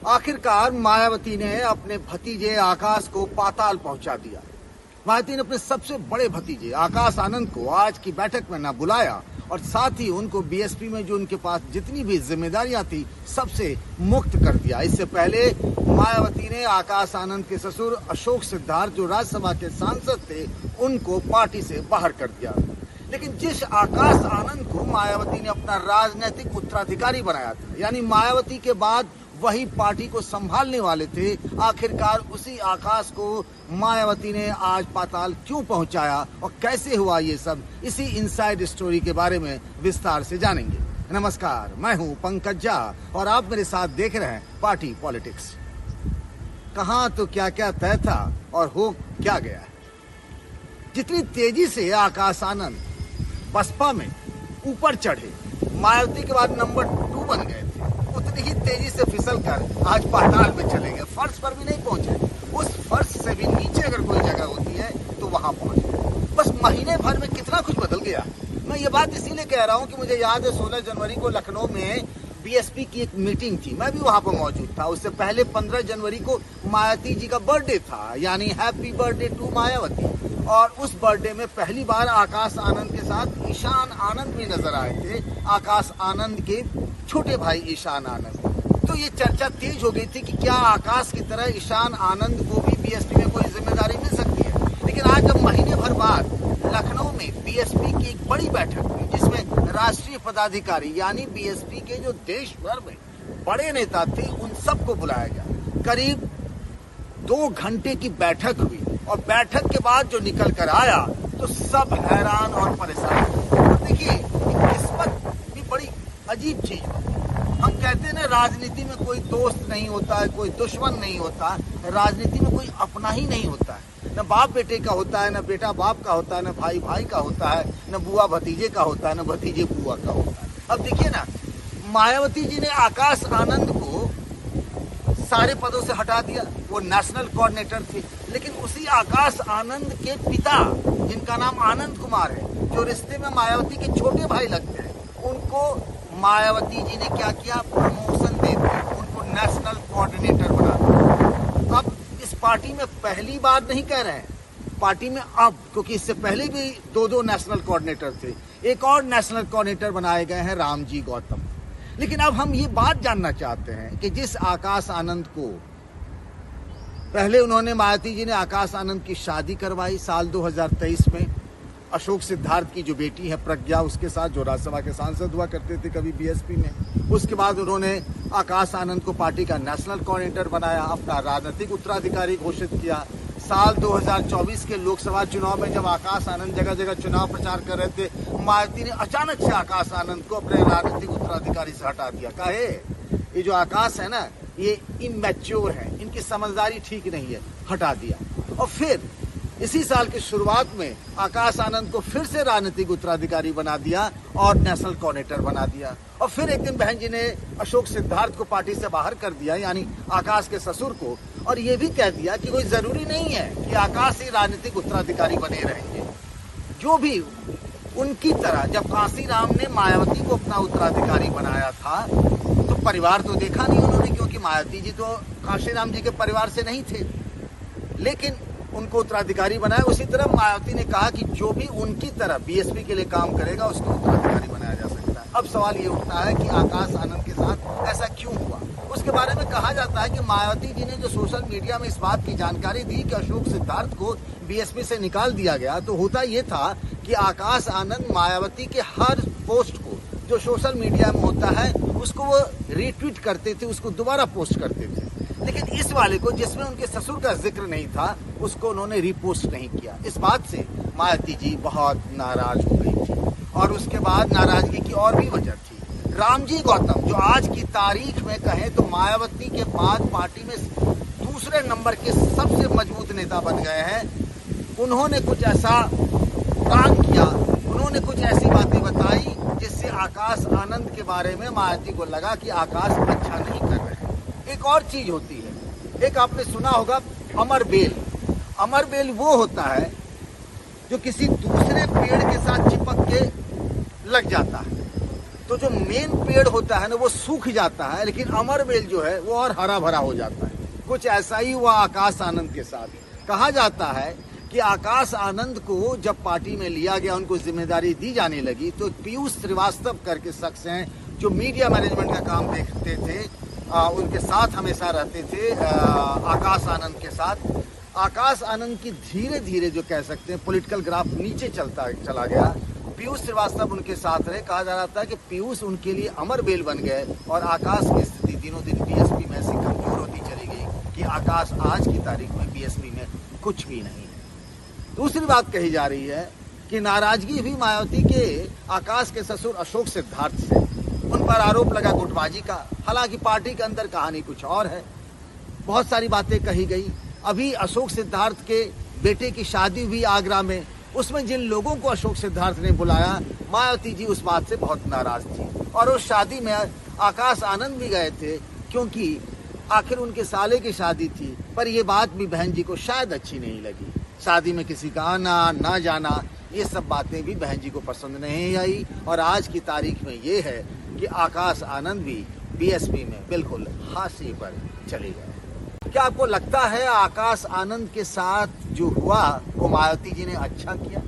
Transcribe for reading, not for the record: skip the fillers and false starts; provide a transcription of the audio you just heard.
आखिरकार मायावती ने अपने भतीजे आकाश को पाताल पहुंचा दिया। मायावती ने अपने सबसे बड़े भतीजे आकाश आनंद को आज की बैठक में न बुलाया और साथ ही उनको बीएसपी में जो उनके पास जितनी भी जिम्मेदारियां थी सबसे मुक्त कर दिया। इससे पहले मायावती ने आकाश आनंद के ससुर अशोक सिद्धार्थ जो राज्यसभा के सांसद थे उनको पार्टी से बाहर कर दिया। लेकिन जिस आकाश आनंद को मायावती ने अपना राजनीतिक उत्तराधिकारी बनाया था, यानी मायावती के बाद वही पार्टी को संभालने वाले थे, आखिरकार उसी आकाश को मायावती ने आज पाताल क्यों पहुंचाया और कैसे हुआ ये सब, इसी इनसाइड स्टोरी के बारे में विस्तार से जानेंगे। नमस्कार, मैं हूं पंकज झा और आप मेरे साथ देख रहे हैं पार्टी पॉलिटिक्स। कहां तो क्या क्या तय था और हो क्या गया। जितनी तेजी से आकाश आनंद बसपा में ऊपर चढ़े, मायावती के बाद नंबर 2 बन गए थे, उतनी ही तेजी से फिसल कर आज पाताल में चले गए। फर्श पर भी नहीं पहुंचे, उस फर्श से भी नीचे अगर कोई जगह होती है तो वहां पहुंच गए। बस महीने भर में कितना कुछ बदल गया। मैं ये बात इसीलिए कह रहा हूं कि मुझे याद है 16 जनवरी को लखनऊ में बीएसपी की एक मीटिंग थी, मैं भी वहां पर मौजूद था। उससे पहले 15 जनवरी को मायावती जी का बर्थडे था, यानी हैप्पी बर्थडे टू मायावती। और उस बर्थडे में पहली बार आकाश आनंद के साथ ईशान आनंद भी नजर आए थे, आकाश आनंद के छोटे भाई ईशान आनंद। तो ये चर्चा तेज हो गई थी कि क्या आकाश की तरह ईशान आनंद को भी बीएसपी में कोई जिम्मेदारी मिल सकती है। लेकिन आज जब महीने भर बाद लखनऊ में बीएसपी की एक बड़ी बैठक हुई जिसमें राष्ट्रीय पदाधिकारी यानी बीएसपी के जो देश भर में बड़े नेता थे उन सबको बुलाया गया। करीब 2 घंटे की बैठक हुई और बैठक के बाद जो निकल कर आया तो सब हैरान और परेशान। तो देखिए, किस्मत भी बड़ी अजीब चीज है। हम कहते हैं ना, राजनीति में कोई दोस्त नहीं होता है, कोई दुश्मन नहीं होता, राजनीति में कोई अपना ही नहीं होता है। न बाप बेटे का होता है, न बेटा बाप का होता है, न भाई भाई का होता है, न बुआ भतीजे का होता है, न भतीजे बुआ का होता है। अब देखिए ना, मायावती जी ने आकाश आनंद को सारे पदों से हटा दिया। वो नेशनल कोऑर्डिनेटर थे, लेकिन उसी आकाश आनंद के पिता जिनका नाम आनंद कुमार है, जो रिश्ते में मायावती के छोटे भाई लगते हैं, उनको मायावती जी ने क्या किया, प्रमोशन दे दिया, उनको नेशनल कोऑर्डिनेटर बना दिया। अब इस पार्टी में पहली बार नहीं कह रहे हैं, पार्टी में अब, क्योंकि इससे पहले भी 2 नेशनल कोऑर्डिनेटर थे, एक और नेशनल कोऑर्डिनेटर बनाए गए हैं रामजी गौतम। लेकिन अब हम ये बात जानना चाहते हैं कि जिस आकाश आनंद को पहले उन्होंने, मायावती जी ने आकाश आनंद की शादी करवाई साल 2023 में अशोक सिद्धार्थ की जो बेटी है प्रज्ञा, उसके साथ, जो राज्यसभा के सांसद हुआ करते थे कभी बीएसपी में। उसके बाद उन्होंने आकाश आनंद को पार्टी का नेशनल कोऑर्डिनेटर बनाया, अपना राजनीतिक उत्तराधिकारी घोषित किया। साल 2024 के लोकसभा चुनाव में जब आकाश आनंद जगह जगह चुनाव प्रचार कर रहे थे, मायावती ने अचानक से आकाश आनंद को अपने राजनीतिक उत्तराधिकारी से हटा दिया। काहे? ये जो आकाश है ना, ये इमैच्योर है, इनकी समझदारी ठीक नहीं है, हटा दिया। और फिर इसी साल की शुरुआत में आकाश आनंद को फिर से राजनीतिक उत्तराधिकारी बना दिया और नेशनल कोऑर्डिनेटर बना दिया। और फिर एक दिन बहन जी ने अशोक सिद्धार्थ को पार्टी से बाहर कर दिया, यानी आकाश के ससुर को, और ये भी कह दिया कि कोई जरूरी नहीं है कि आकाश ही राजनीतिक उत्तराधिकारी बने रहेंगे। जो भी उनकी तरह, जब कांशीराम ने मायावती को अपना उत्तराधिकारी बनाया था तो परिवार तो देखा नहीं उन्होंने, क्योंकि मायावती जी तो कांशीराम जी के परिवार से नहीं थे, लेकिन उनको उत्तराधिकारी बनाया। उसी तरह मायावती ने कहा कि जो भी उनकी तरह बीएसपी के लिए काम करेगा उसको उत्तराधिकारी बनाया जा सकता है। अब सवाल ये उठता है कि आकाश आनंद के साथ ऐसा क्यों हुआ। उसके बारे में कहा जाता है कि मायावती जी ने जो सोशल मीडिया में इस बात की जानकारी दी कि अशोक सिद्धार्थ को बीएसपी से निकाल दिया गया, तो होता ये था कि आकाश आनंद मायावती के हर पोस्ट को जो सोशल मीडिया में होता है उसको वो रीट्वीट करते थे, उसको दोबारा पोस्ट करते थे। लेकिन इस वाले को, जिसमें उनके ससुर का जिक्र नहीं था, उसको उन्होंने रिपोस्ट नहीं किया। इस बात से मायावती जी बहुत नाराज हो गई थी। और उसके बाद नाराजगी की और भी वजह थी। रामजी गौतम, जो आज की तारीख में कहें तो मायावती के बाद पार्टी में दूसरे नंबर के सबसे मजबूत नेता बन गए हैं, उन्होंने कुछ ऐसा काम किया, उन्होंने कुछ ऐसी बातें बताई जिससे आकाश आनंद के बारे में मायावती को लगा कि आकाश अच्छा नहीं कर रहे हैं। एक और चीज होती है, एक आपने सुना होगा अमर बेल। अमर बेल वो होता है जो किसी दूसरे पेड़ के साथ चिपक के लग जाता है। तो जो मेन पेड़ होता है ना वो सूख जाता है, लेकिन अमर बेल जो है वो और हरा भरा हो जाता है। कुछ ऐसा ही हुआ आकाश आनंद के साथ। कहा जाता है कि आकाश आनंद को जब पार्टी में लिया गया, उनको जिम्मेदारी दी जाने लगी, तो पीयूष श्रीवास्तव करके शख्स हैं जो मीडिया मैनेजमेंट का काम देखते थे, उनके साथ हमेशा रहते थे आकाश आनंद के साथ। आकाश आनंद की धीरे धीरे जो कह सकते हैं पॉलिटिकल ग्राफ नीचे चला गया। पीयूष श्रीवास्तव उनके साथ रहे। कहा जा रहा था कि पीयूष उनके लिए अमर बेल बन गए और आकाश की स्थिति दिनों दिन बीएसपी में ऐसी कमजोर होती चली गई कि आकाश आज की तारीख में बीएसपी में कुछ भी नहीं है। दूसरी बात कही जा रही है कि नाराजगी भी मायावती के आकाश के ससुर अशोक सिद्धार्थ से। उन पर आरोप लगा गुटबाजी का, हालांकि पार्टी के अंदर कहानी कुछ और है। बहुत सारी बातें कही गई। अभी अशोक सिद्धार्थ के बेटे की शादी हुई आगरा में, उसमें जिन लोगों को अशोक सिद्धार्थ ने बुलाया, मायावती जी उस बात से बहुत नाराज थी और उस शादी में आकाश आनंद भी गए थे, क्योंकि आखिर उनके साले की शादी थी। पर यह बात भी बहन जी को शायद अच्छी नहीं लगी। शादी में किसी का आना ना जाना, ये सब बातें भी बहन जी को पसंद नहीं आई और आज की तारीख में ये है कि आकाश आनंद भी बीएसपी में बिल्कुल हाशिए पर चले गए। क्या आपको लगता है आकाश आनंद के साथ जो हुआ वो मायावती जी ने अच्छा किया?